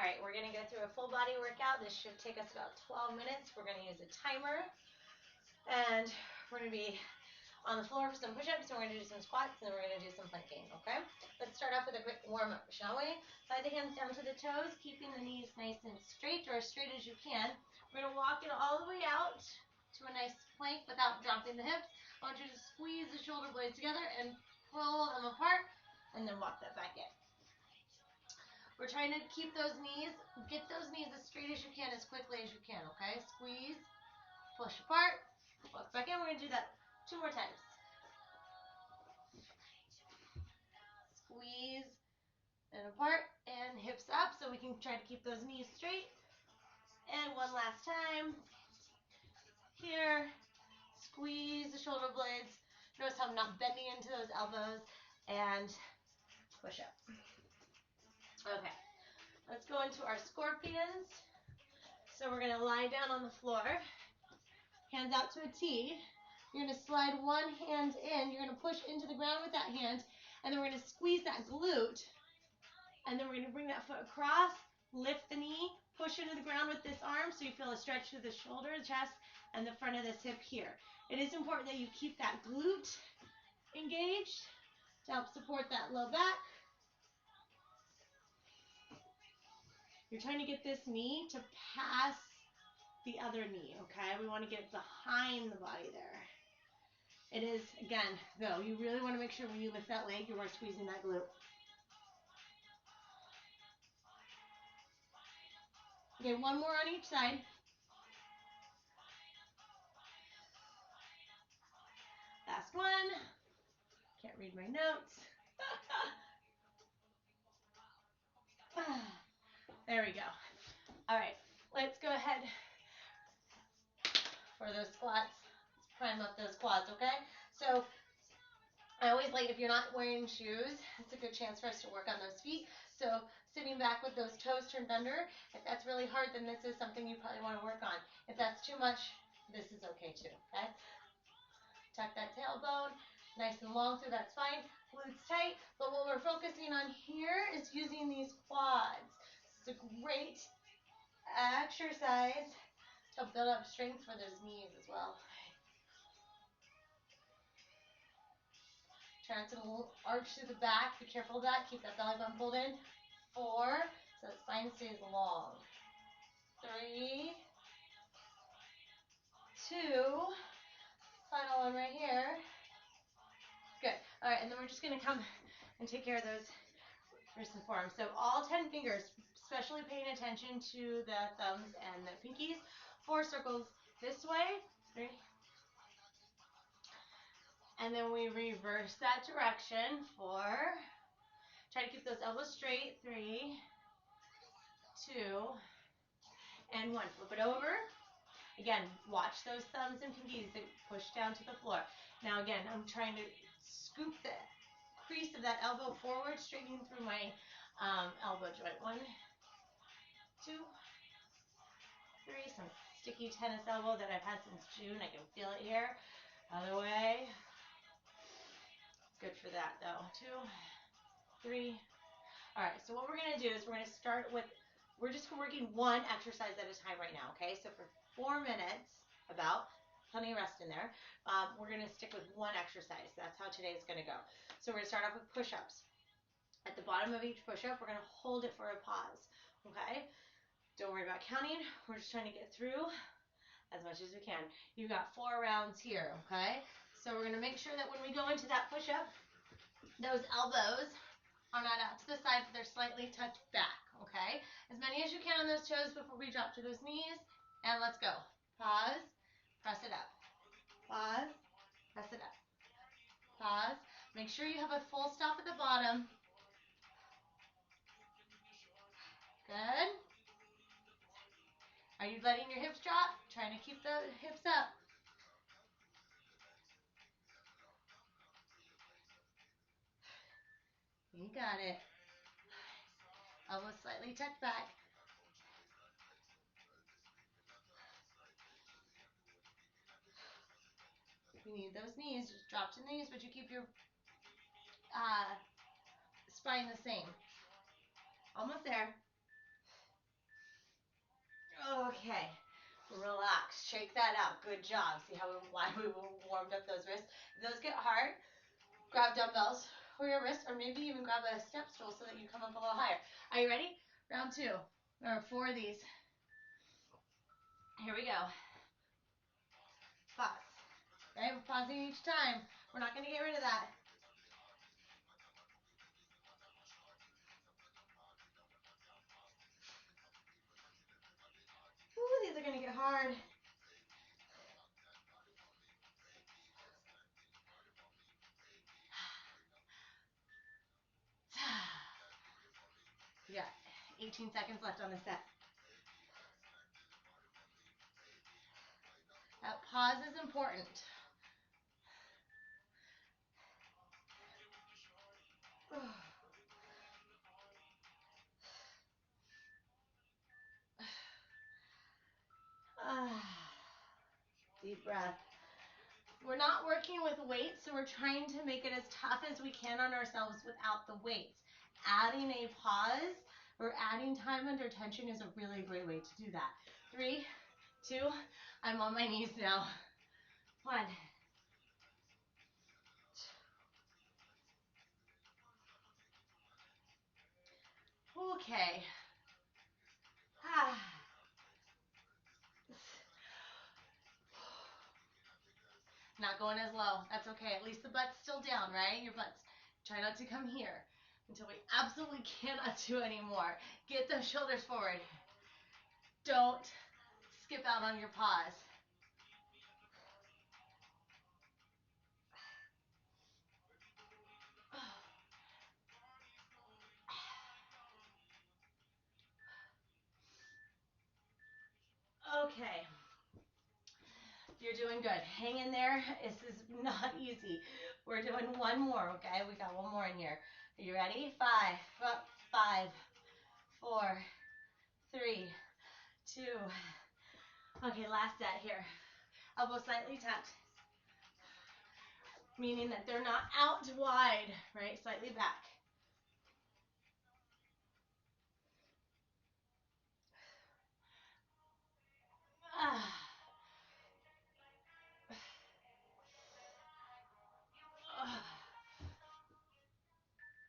right, we're going to go through a full body workout. This should take us about 12 minutes. We're going to use a timer. And we're going to be on the floor for some push-ups, and we're going to do some squats, and then we're going to do some planking, okay? Let's start off with a quick warm-up, shall we? Slide the hands down to the toes, keeping the knees nice and straight, or as straight as you can. We're going to walk it all the way out to a nice plank without dropping the hips. I want you to squeeze the shoulder blades together and pull them apart, and then walk that back in. We're trying to keep those knees, get those knees as straight as you can, as quickly as you can, okay? Squeeze, push apart, walk back in. We're going to do that 2 more times. Squeeze and apart and hips up so we can try to keep those knees straight. And one last time. Here, squeeze the shoulder blades. Notice how I'm not bending into those elbows, and push up. Okay, let's go into our scorpions. So we're going to lie down on the floor, hands out to a T. You're going to slide one hand in. You're going to push into the ground with that hand, and then we're going to squeeze that glute, and then we're going to bring that foot across, lift the knee, push into the ground with this arm so you feel a stretch through the shoulder, the chest, and the front of this hip here. It is important that you keep that glute engaged to help support that low back. You're trying to get this knee to pass the other knee, okay? We want to get it behind the body there. It is, again, though, you really want to make sure when you lift that leg, you are squeezing that glute. Okay, one more on each side. Last one. Can't read my notes. There we go. All right, let's go ahead for those squats. Let's prime up those quads, okay? So I always like, if you're not wearing shoes, it's a good chance for us to work on those feet. So sitting back with those toes turned under, if that's really hard, then this is something you probably want to work on. If that's too much, this is okay too, okay? Tuck that tailbone, nice and long through that spine, glutes tight. But what we're focusing on here is using these quads. It's a great exercise to build up strength for those knees as well. Try not to arch through the back. Be careful of that. Keep that belly button pulled in. 4, so the spine stays long. 3, 2, final one right here. Good. All right, and then we're just going to come and take care of those wrists and forearms. So all 10 fingers, especially paying attention to the thumbs and the pinkies. 4 circles this way. 3. And then we reverse that direction. 4. Try to keep those elbows straight. 3, 2, and 1. Flip it over. Again, watch those thumbs and pinkies that push down to the floor. Now again, I'm trying to scoop the crease of that elbow forward, straightening through my elbow joint. 1, 2, 3. Some sticky tennis elbow that I've had since June. I can feel it here. Other way. Good for that though. 2, 3. All right, so what we're going to do is we're going to start with, we're just working one exercise at a time right now, okay? So for 4 minutes, about, plenty of rest in there, we're going to stick with one exercise. That's how today is going to go. So we're going to start off with push-ups. At the bottom of each push-up, we're going to hold it for a pause, okay? Don't worry about counting. We're just trying to get through as much as we can. You've got 4 rounds here, okay? So we're going to make sure that when we go into that push-up, those elbows are not out to the side, but they're slightly tucked back, okay? As many as you can on those toes before we drop to those knees, and let's go. Pause, press it up. Pause, press it up. Pause. Make sure you have a full stop at the bottom. Good. Are you letting your hips drop? Trying to keep the hips up. You got it. Elbows slightly tucked back. If you need those knees, just drop to the knees, but you keep your spine the same. Almost there. Okay. Relax. Shake that out. Good job. See why we warmed up those wrists? If those get hard, grab dumbbells for your wrist, or maybe even grab a step stool so that you come up a little higher. Are you ready? Round 2. There are 4 of these. Here we go. Pause. Okay, we're pausing each time. We're not going to get rid of that. Ooh, these are going to get hard. We got 18 seconds left on the set. That pause is important. Deep breath. We're not working with weights, so we're trying to make it as tough as we can on ourselves without the weights. Adding a pause or adding time under tension is a really great way to do that. 3, 2, I'm on my knees now. 1. Okay. Not going as low. That's okay. At least the butt's still down, right? Your butt's, try not to come here until we absolutely cannot do anymore. Get those shoulders forward. Don't skip out on your pause. Okay. You're doing good. Hang in there. This is not easy. We're doing one more, okay? We got one more in here. Are you ready? 5, up, 5, 4, 3, 2. Okay, last set here. Elbows slightly tucked, meaning that they're not out wide, right? Slightly back.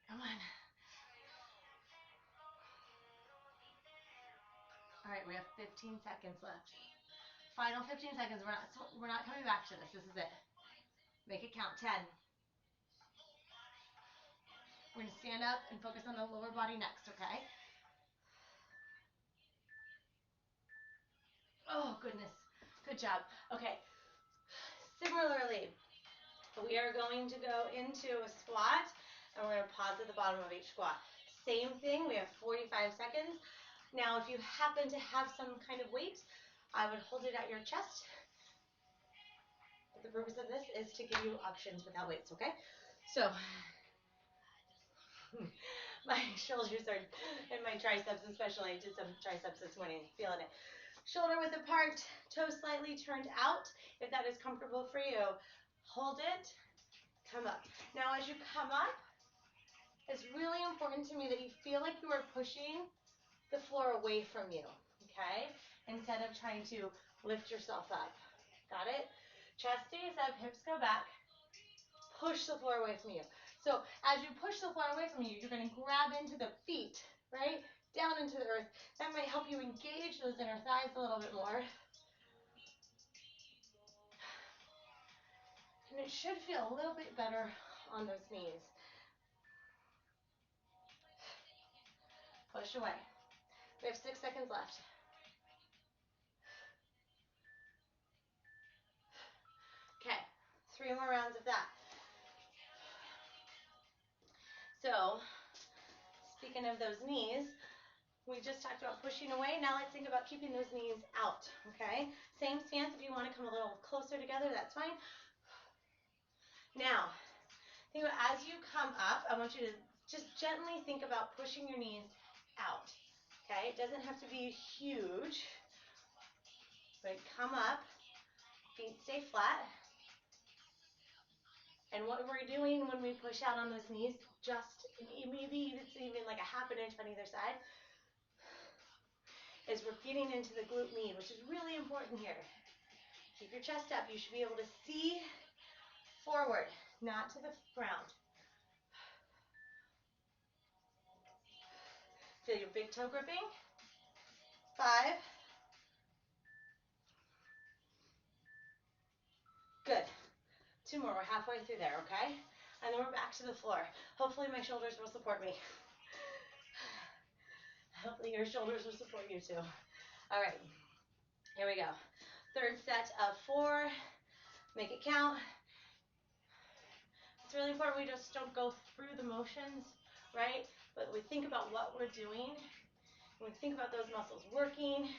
Come on. All right, we have 15 seconds left. Final 15 seconds. We're not coming back to this. This is it. Make it count. 10. We're going to stand up and focus on the lower body next, okay? Oh, goodness. Good job. Okay. Similarly, we are going to go into a squat, and we're going to pause at the bottom of each squat. Same thing. We have 45 seconds. Now, if you happen to have some kind of weight, I would hold it at your chest. But the purpose of this is to give you options without weights, okay? So, my shoulders are, and my triceps especially, I did some triceps this morning, feeling it. Shoulder width apart, toes slightly turned out, if that is comfortable for you. Hold it, come up. Now as you come up, it's really important to me that you feel like you are pushing the floor away from you, okay? Instead of trying to lift yourself up. Got it? Chest stays up, hips go back. Push the floor away from you. So as you push the floor away from you, you're going to grab into the feet, right? Down into the earth. That might help you engage those inner thighs a little bit more. And it should feel a little bit better on those knees. Push away. We have 6 seconds left. Okay, 3 more rounds of that. So, speaking of those knees, we just talked about pushing away. Now let's think about keeping those knees out, okay? Same stance. If you want to come a little closer together, that's fine. Now, think about as you come up, I want you to just gently think about pushing your knees out, okay? It doesn't have to be huge, but come up, feet stay flat. And what we're doing when we push out on those knees, just maybe it's even like a half an inch on either side, is we're getting into the glute med, which is really important here. Keep your chest up. You should be able to see forward, not to the ground. Feel your big toe gripping. 5. Good. 2 more. We're halfway through there, okay? And then we're back to the floor. Hopefully my shoulders will support me. Hopefully your shoulders will support you too. All right. Here we go. Third set of 4. Make it count. It's really important we just don't go through the motions, right? But we think about what we're doing. We think about those muscles working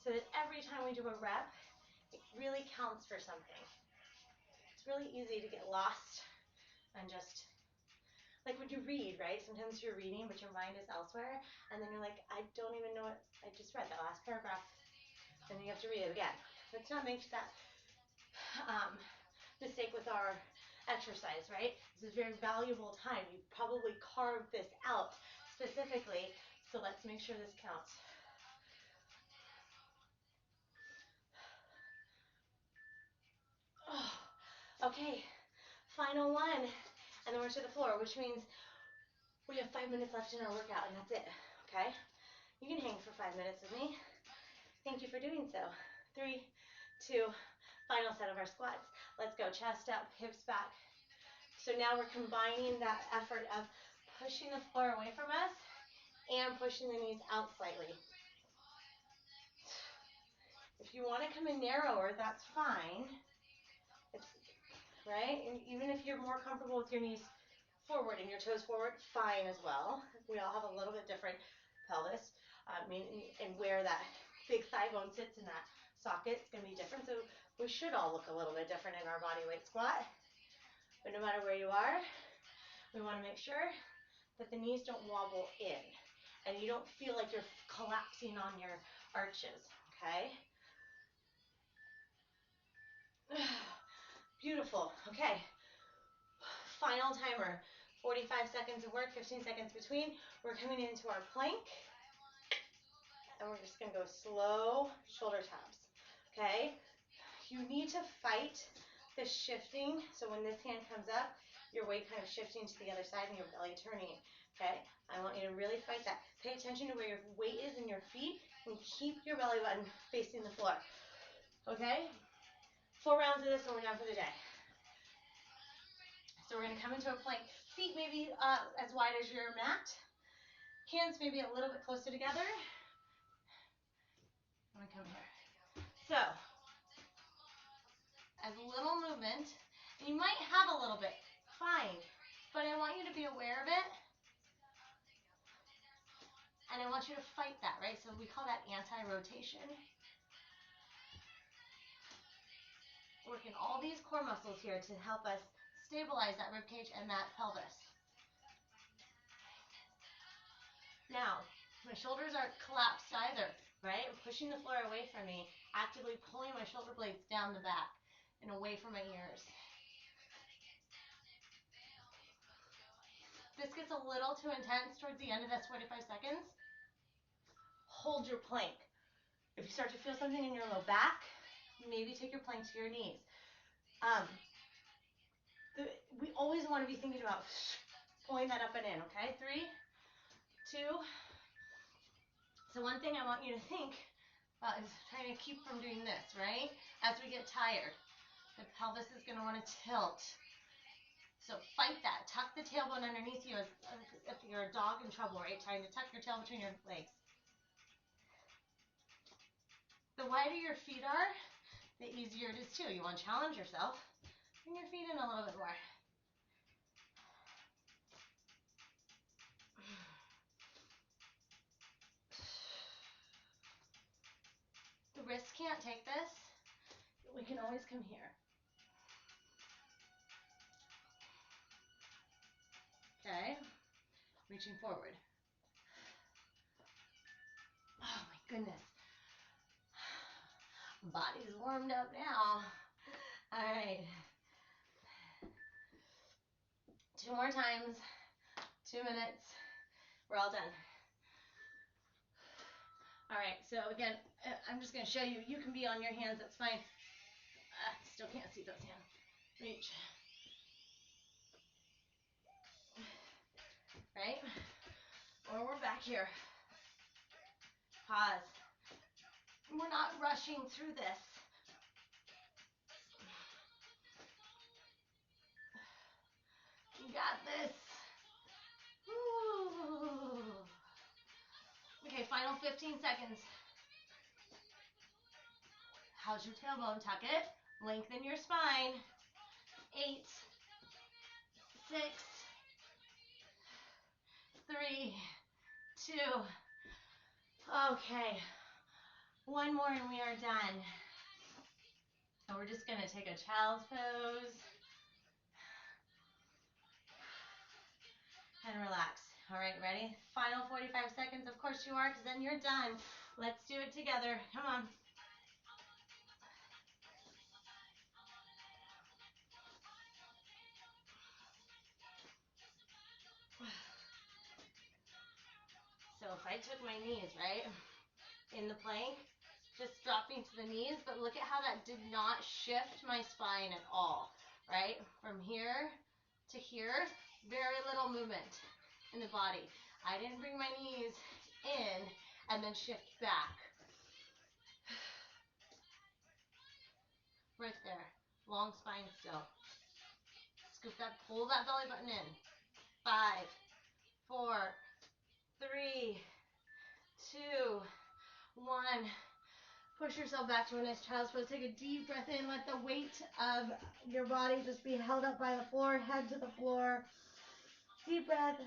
so that every time we do a rep, it really counts for something. It's really easy to get lost and just, like when you read, right? Sometimes you're reading, but your mind is elsewhere, and then you're like, I don't even know what I just read, that last paragraph, and you have to read it again. Let's not make that mistake with our exercise, right? This is very valuable time. You probably carved this out specifically, so let's make sure this counts. Oh, okay, final one, and then we're to the floor, which means we have 5 minutes left in our workout, and that's it, okay? You can hang for 5 minutes with me. Thank you for doing so. 3, 2, final set of our squats. Let's go, chest up, hips back. So now we're combining that effort of pushing the floor away from us and pushing the knees out slightly. If you want to come in narrower, that's fine. Right? And even if you're more comfortable with your knees forward and your toes forward, fine as well. We all have a little bit different pelvis. And where that big thigh bone sits in that socket is going to be different. So we should all look a little bit different in our body weight squat. But no matter where you are, we want to make sure that the knees don't wobble in and you don't feel like you're collapsing on your arches, okay? Beautiful. Okay. Final timer. 45 seconds of work, 15 seconds between. We're coming into our plank. And we're just going to go slow shoulder taps. Okay? You need to fight the shifting. So when this hand comes up, your weight kind of shifting to the other side and your belly turning. Okay? I want you to really fight that. Pay attention to where your weight is in your feet and keep your belly button facing the floor. Okay? 4 rounds of this and we're done for the day. So we're going to come into a plank. Feet maybe as wide as your mat. Hands maybe a little bit closer together. I'm going to come here. So, as little movement, and you might have a little bit, fine, but I want you to be aware of it, and I want you to fight that, right? So we call that anti-rotation. Working all these core muscles here to help us stabilize that rib cage and that pelvis. Now, my shoulders aren't collapsed either, right? I'm pushing the floor away from me, actively pulling my shoulder blades down the back and away from my ears. This gets a little too intense towards the end of this 45 seconds. Hold your plank. If you start to feel something in your low back, maybe take your plank to your knees. We always want to be thinking about pulling that up and in, okay? 3, 2. So one thing I want you to think about is trying to keep from doing this, right? As we get tired, the pelvis is going to want to tilt. So fight that. Tuck the tailbone underneath you as if you're a dog in trouble, right? Trying to tuck your tail between your legs. The wider your feet are, the easier it is too. You want to challenge yourself. Bring your feet in a little bit more. The wrist can't take this. We can always come here. Okay. Reaching forward. Oh my goodness. Body's warmed up now. All right. 2 more times. 2 minutes. We're all done. All right. right, so again, I'm just going to show you. You can be on your hands, that's fine. Still can't see those hands. Reach. Right? Or we're back here. Pause. We're not rushing through this. You got this. Woo. Okay, final 15 seconds. How's your tailbone? Tuck it. Lengthen your spine. 8, 6, 3, 2. Okay. One more and we are done. So we're just going to take a child's pose and relax. All right, ready? Final 45 seconds. Of course you are, because then you're done. Let's do it together. Come on. So if I took my knees, right, in the plank, just dropping to the knees, but look at how that did not shift my spine at all, right? From here to here, very little movement in the body. I didn't bring my knees in and then shift back. Right there, long spine still. Scoop that, pull that belly button in. 5, 4, 3, 2, 1. Push yourself back to a nice child's pose. Take a deep breath in. Let the weight of your body just be held up by the floor, head to the floor. Deep breath.